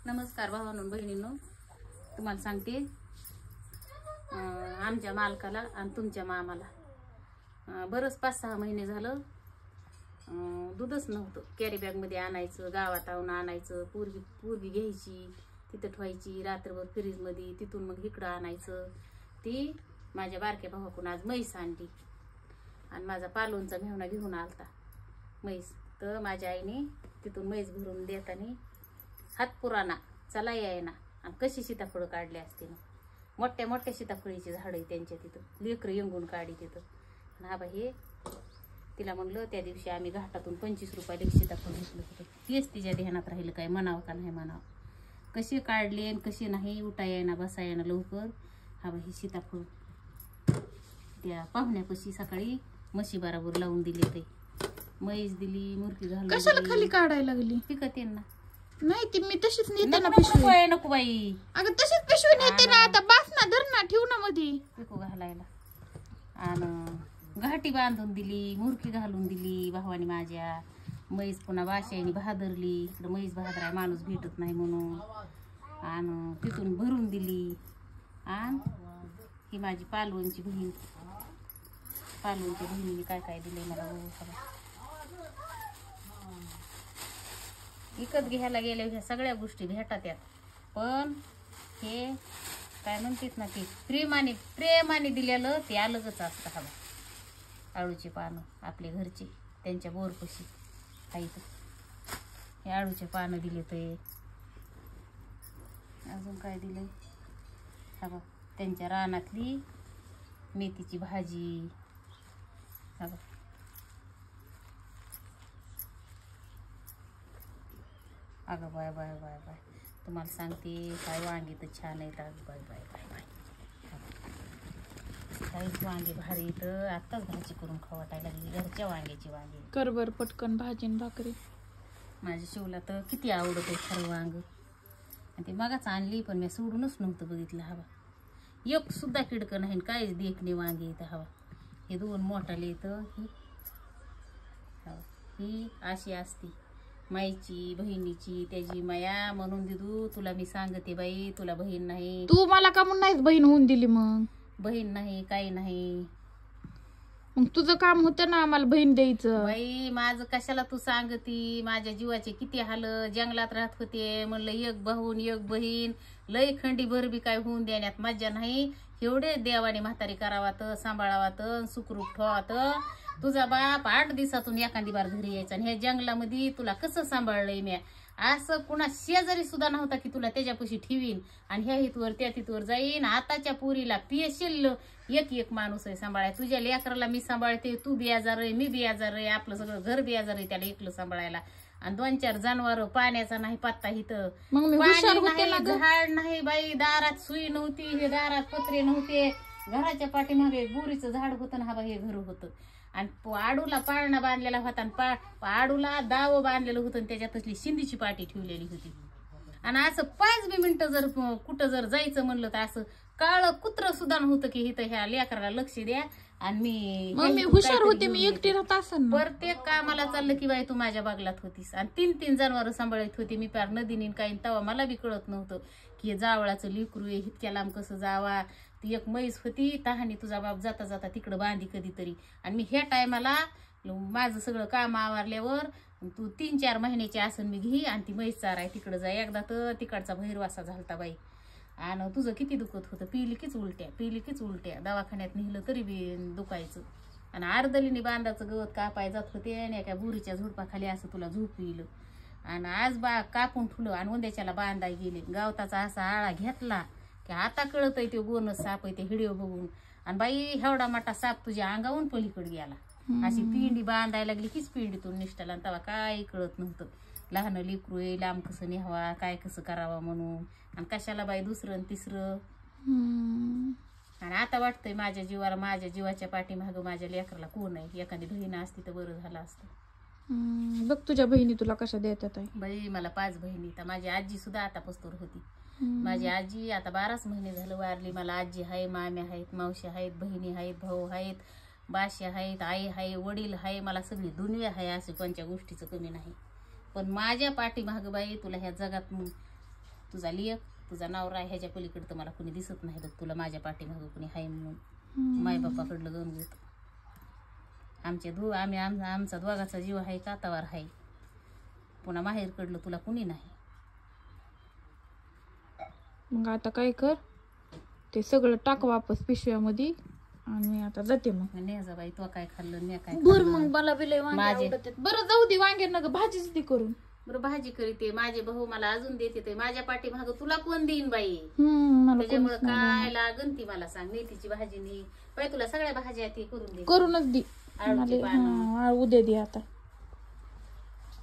नमस्कार भावांनो बहिणींनो, तुम्हाला सांगते आमच्या मालकाला आणि तुमच्या मामाला बरंच 5-6 महिने झालं दूधच नव्हतं. कॅरी बॅग मध्ये आणायचं, गावात आणून आणायचं, पूर्वी घ्यायची, तिथं ठेवायची रात्रभर फ्रीज मध्ये, तिथून मग इकडं आणायचं. ती माझ्या बारक्या भावाकडून आज म्हैस आणली आणि माझा पालोनचा मेहुणा घेऊन आलता म्हैस. तर माझ्या आईने तिथून म्हैस भरून देताना हात पुराणा चला यायना आणि कशी सीताफळ काढली असते ना. मोठ्या मोठ्या सीताफळीची झाड आहे त्यांच्या तिथं, लेकरं येंगून काढी तिथं. आणि हा बाई हे तिला म्हणलं त्या दिवशी आम्ही घाटातून 25 रुपयाला सीताफळ घेतलं होतं. तेच तिच्या ध्यानात राहिलं, काय म्हणावं का नाही म्हणावं, कशी काढले आणि कशी नाही, उठा येईना बसा येईना लवकर. हा बाई सीताफळ त्या पाहुण्यापाशी सकाळी म्हशी बरोबर लावून दिले, ते म्हैस दिली, मुरकी घालून कशाला खाली काढायला लागली? पिकत ना. नाही ती मी तशीच नेते ना पिशवी. नको बाई, अगं तशीच पिशवी नेते ना. आता बास ना, धर ना, ठेव ना मध्ये पिको घालायला. आणि घाटी बांधून दिली, मुरकी घालून दिली भावानी माझ्या. म्हैस पुन्हा वाशाईने भादरली, इकडं म्हैस भादराय माणूस भेटत नाही म्हणून. आणि तिथून भरून दिली. आणि ही माझी पालवणची बहीण, पालवणच्या बहिणीने काय काय दिले मला. विकत घ्यायला गेल्या ह्या सगळ्या गोष्टी भेटतात यात, पण हे काय म्हणतात ना, ते प्रेमाने दिलेलं ते अलगच असतं. हवा आळूचे पानं आपल्या घरचे, त्यांच्या बोरपशी आहेत. हे आळूचे पानं दिले, ते अजून काय दिले हवा, त्यांच्या रानातली मेथीची भाजी. हवा अगं बाय बाय बाय बाय, तुम्हाला सांगते काय वांगी तर छान आहेत. अगं बाय बाय बाय बाय, काहीच वांगी भारी इथं. आत्ताच भाजी करून खावाटायला लागली, घरच्या वांग्याची वांगी. कर बर पटकन भाजी न भाकरी. माझ्या शिवला तर किती आवडत आहे खरं वांग. आणि ते मगाच आणली, पण मी सोडूनच नव्हतं बघितलं. हवा एक सुद्धा किडकं नाही, काहीच देखणे वांगी इथं. हवा हे 2 मोठाले इथं. ही अशी असती माईची बहिणीची, त्याची माया म्हणून. दिदू तुला मी सांगते बाई, तुला बहीण नाही. तू मला का म्हणून नाहीच बहीण होऊन दिली? मग बहीण नाही, काही नाही. मग तुझं काम होतं ना आम्हाला बहीण द्यायचं. बाई माझं कशाला तू सांगती, माझ्या जीवाचे किती हाल. जंगलात राहत होते, म्हणलं एक भाऊन एक बहीण, लय खंडी भरबी काय होऊन देण्यात मज्जा नाही. एवढे देवाने म्हातारी करावात, सांभाळावात, सुखरूप ठेवावात. तुझा बाप 8 दिवसातून एखादी बार घरी यायचा, आणि ह्या जंगलामध्ये तुला कसं सांभाळलंय म्या. असं कुणा शेजारी सुद्धा नव्हता की तुला त्याच्यापाशी ठेवीन आणि ह्या हितवर त्या तिथवर जाईन. आताच्या पुरीला पेशील एक माणूस आहे सांभाळाय. तुझ्या लेकराला मी सांभाळते, तू बियाजार आहे, मी बियाजार आहे, आपलं सगळं घर बियाजार आहे त्याला एकलं सांभाळायला. आणि 2-4 जनावर, पाण्याचा नाही पत्ता इथं, झाड नाही बाई, दारात सुई नव्हती, हे दारात पत्रे नव्हते, घराच्या पाठीमागे बोरीचं झाड होतं ना. हा बा हे घर होतं. आणि आडूला पाळणा बांधलेला होता, आणि आडूला दाव बांधलेलं होतं, त्याच्यातली शिंदीची पाटी ठेवलेली होती. आणि असं 5 मिनिटं जर कुठं जर जायचं म्हणलं तर असं काळ कुत्र सुद्धा नव्हतं की इथं ह्या लेकराला लक्ष द्या. आणि मी हुशार होते, मी एकटी राहत असेल. प्रत्येक कामाला चाललं की बाई तू माझ्या बागलात होतीस. आणि 3 जनावर सांभाळत होती मी, पार नदीने काही. तवा मला बी कळत नव्हतं की हे जावळाचं लिकरू आहे, इतक्या लांब कसं जावा. ती एक म्हैस होती तहानी, तुझा बाप जाता जाता तिकडं बांधी कधीतरी. आणि मी ह्या टायमाला माझं सगळं काम आवरल्यावर तू 3-4 महिन्याची असन मी घे आणि ती म्हैस चाराय तिकडं जा. एकदा तर तिकडचा भैरवासा झालता बाई. आणि तुझं किती दुखत होतं, पिली कीच उलट्या, दवाखान्यात नेलं तरी बी दुखायचं. आणि अर्धलीने बांधाचं गवत कापाय जात होते, आणि एका बुरीच्या झुडपाखाली असं तुला झोप येईल. आणि आज कापून ठुलं आणि उद्याच्याला बांधाय गेले. गावताचा असा आळा घेतला की आता कळतय ते बोनस साप आहे ते व्हिडिओ बघून. आणि बाई एवढा मोठा साप तुझ्या अंगावून पलीकडे गेला. अशी पिंडी बांधायला लागली कीच पिंडीतून निष्ठाला. आणि तेव्हा काय कळत नव्हतं, लहान लेकरू आहे, लांब कसं न्यावा, काय कसं करावा म्हणून. आणि कशाला बाई 2रं आणि 3रं. आणि आता वाटतंय माझ्या जीवाला, माझ्या जीवाच्या पाठीमागं माझ्या लेकराला कोण आहे. एखादी बहीण असती तर बरं झालं असतं. बघ तुझ्या बहिणी तुला कशा देतात. बाई मला 5 बहिणी. तर माझी आजी सुद्धा आता पस्तूर होती. माझी आजी आता 12 महिने झालं वारली. मला आजी आहे, माम्या आहेत, मावशी आहेत, बहिणी आहेत, भाऊ आहेत, बाशी आहेत, आई आहे, वडील आहे, मला सगळी दुनिया आहे. असे कोणत्या गोष्टीचं कमी नाही. पण माझ्या पाठीमागं बाई तुला ह्या जगात तुझा लेक तुझा नवरा ह्याच्या पलीकडे तर मला कुणी दिसत नाही बघ. तुला माझ्या पाठीमागं कुणी हाय म्हणून मायबापाकडलं गणगूत. आमचा दोघाचा जीव आहे कातावर आहे. पुन्हा माहेरकडलं तुला कुणी नाही. मग आता काय कर, ते सगळं टाक वापस पिशव्यामध्ये आणि मी आता जाते. मग नेजा बाई तो काय खाल्लं मी काय बर मग मला बी लय वांगे माझे- आवडतात. बरं जाऊ दे वांगे नका भाजीच ती करून. बरं भाजी करीते. माझे भाऊ मला अजून देते ते. माझ्या पाठीमागं तुला कोण देईन बाई. मला त्याच्यामुळे कोणीच नाही काय लागन ती मला सांग. मेथीची भाजी नी बाई तुला सगळ्या भाज्या ती करून दे. करूनच दे. आळूची पानं. उद्या दे आता.